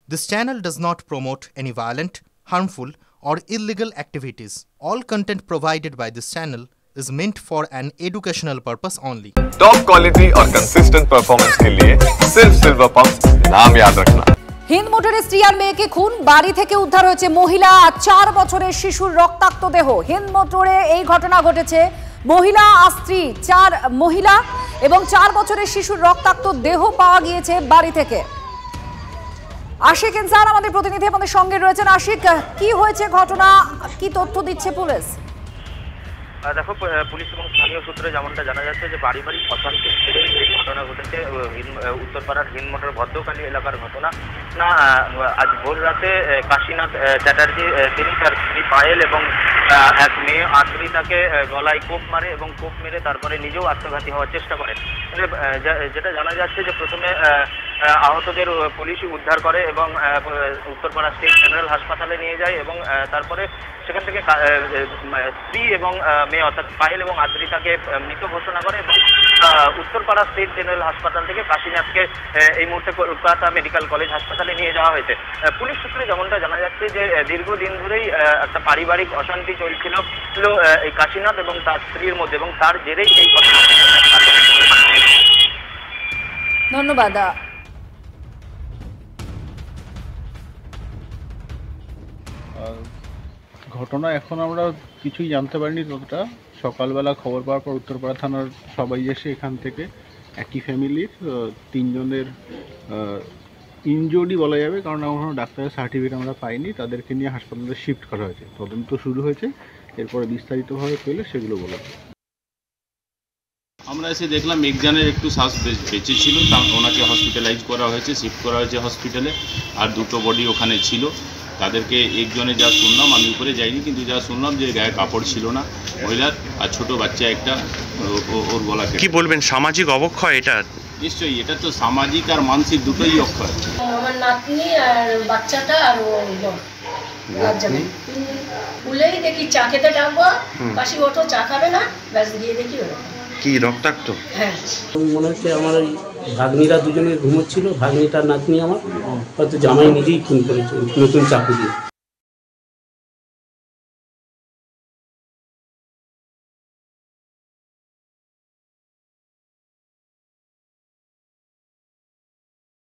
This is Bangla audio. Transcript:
This channel does not promote any violent, harmful, or illegal activities. All content provided by this channel is meant for an educational purpose only. Top quality और कंसिस्टेंट परफॉर्मेंस के लिए सिर्फ सिल्वर पंप्स नाम याद रखना। হিন্দ মোটরে স্ত্রী আর মেয়েকে খুন, বাড়ি থেকে উদ্ধার হয়েছে মহিলা 4 বছরের শিশুর রক্তাক্ত দেহ। হিন্দ মোটরে এই ঘটনা ঘটেছে, মহিলা আর স্ত্রী 4 মহিলা এবং 4 বছরের শিশুর রক্তাক্ত দেহ পাওয়া গিয়েছে বাড়ি থেকে। আশিক ইনসান আমাদের প্রতিনিধি আমাদের সঙ্গে রয়েছেন। আশিক, কি হয়েছে ঘটনা, কি তথ্য দিচ্ছে পুলিশ? দেখো, পুলিশ এবং স্থানীয় সূত্রে যেমনটা জানা যাচ্ছে যে পারিবারিক অশান্তির ছেড়ে এই ঘটনা ঘটেছে উত্তরপাড়ার হিন্দ মোটর ভদ্রকালী এলাকার ঘটনা। আজ ভোর রাতে কাশীনাথ চ্যাটার্জি তিনি তার স্ত্রী পায়েল এবং এক মেয়ে আদ্রিতাকে গলায় কোপ মারে এবং কোপ মেরে তারপরে নিজেও আত্মঘাতী হওয়ার চেষ্টা করেন। যেটা জানা যাচ্ছে যে প্রথমে আহতদের পুলিশ উদ্ধার করে এবং উত্তরপাড়া স্টেট জেনারেল হাসপাতালে নিয়ে যায় এবং তারপরে সেখান থেকে স্ত্রী এবং মেয়ে অর্থাৎ পায়েল এবং আদ্রিতাকে মৃত ঘোষণা করে এবং উত্তরপাড়া স্টেট জেনারেল হাসপাতাল থেকে কাশীনাথকে এই মুহূর্তে কলকাতা মেডিকেল কলেজ হাসপাতালে নিয়ে যাওয়া হয়েছে। পুলিশ সূত্রে যেমনটা জানা যাচ্ছে যে দীর্ঘদিন ধরেই একটা পারিবারিক অশান্তি চলছিল এই কাশীনাথ এবং তার স্ত্রীর মধ্যে এবং তার জেরেই এই ঘটনা। ধন্যবাদ। ঘটনা এখন আমরা কিছুই জানতে পারিনি ততটা। সকালবেলা খবর পাওয়ার পর উত্তরপাড়া থানার সবাই এসে এখান থেকে একই ফ্যামিলির 3 জনের ইনজুরি বলা যাবে, কারণ এখনও ডাক্তারের সার্টিফিকেট আমরা পাইনি, তাদেরকে নিয়ে হাসপাতালে শিফট করা হয়েছে। তদন্ত শুরু হয়েছে, এরপরে বিস্তারিতভাবে পেলে সেগুলো বলা হবে। আমরা এসে দেখলাম একজনের একটু শ্বাস বেঁচে ছিল, ওনাকে হসপিটালাইজ করা হয়েছে, শিফট করা হয়েছে হসপিটালে। আর 2টো বডি ওখানে ছিল, তাদেরকে একজনে যা শুনলাম, আমি উপরে যাইনি, কিন্তু যা শুনলাম যে গায়ে কাপড় ছিল না মহিলার, আর ছোট বাচ্চা একটা ওর গলাকে। কি বলবেন, সামাজিক অবক্ষয় এটা? নিশ্চয়ই, এটা তো সামাজিক আর মানসিক দুটোই অক্ষয়। আমার নাতনি আর বাচ্চাটা আর ও যাবে ভুলেই দেখি চা খেতে ডাকবো, পাশে ওঠো চা খাবে না, ব্যাস গিয়ে দেখি কি রক্তাক্ত। হ্যাঁ, মনে হচ্ছে আমার ওই ভাগ্নিরা দুজনে ঘুমোচ্ছিল, ভাগ্নিটার নাতনি আমার হয়তো জামাই নিজেই খুন করেছে নতুন চাকু দিয়ে।